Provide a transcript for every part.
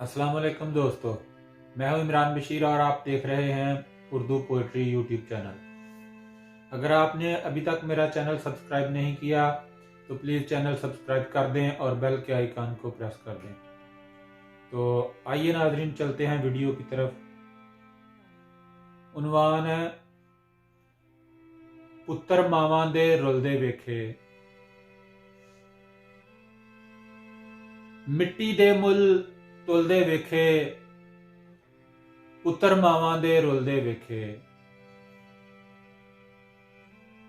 अस्सलाम वालेकुम दोस्तों, मैं हूं इमरान बशीर और आप देख रहे हैं उर्दू पोइट्री यूट्यूब चैनल। अगर आपने अभी तक मेरा चैनल सब्सक्राइब नहीं किया तो प्लीज़ चैनल सब्सक्राइब कर दें और बेल के आइकन को प्रेस कर दें। तो आइए नाज़रीन, चलते हैं वीडियो की तरफ। उन्वान है पुत्र मावां दे रुलदे वेखे, मिट्टी दे मुल तुलदे वेखे, पुत्र मावां दे रुलदे वेखे।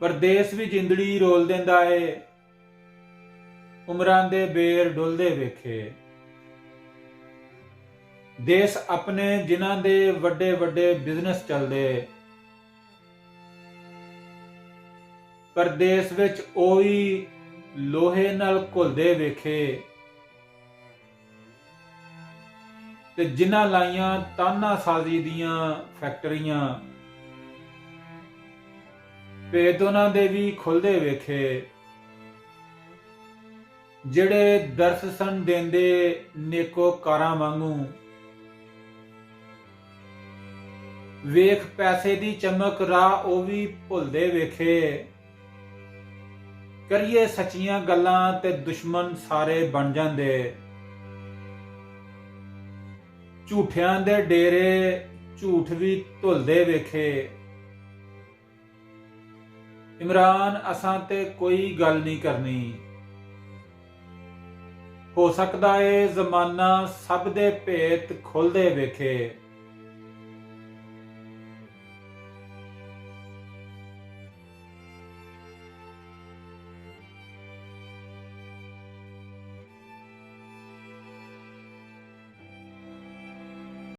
परदेस भी जिंदड़ी रोल देंदा है, उमरां दे बेर डुलदे वेखे। देश अपने जिन्हां दे वड्डे वड्डे बिजनेस चलदे, परदेस विच ओही लोहे नाल घुलदे वेखे। ते जिन्हां लाइयां तानाशाजी दियां फैक्टरियां, भेद उन्हां दे भी खुलदे वेखे। जिहड़े दरस सन देंदे नेको कारां वांगू, वेख पैसे दी चमक राह ओ भी भुलदे वेखे। करिए सच्चियां गल्लां ते दुश्मन सारे बन जांदे, झूठियां दे डेरे झूठ भी धुलदे वेखे। इमरान असां ते कोई गल नहीं करनी, हो सकदा है जमाना सब दे भेत खुलदे वेखे।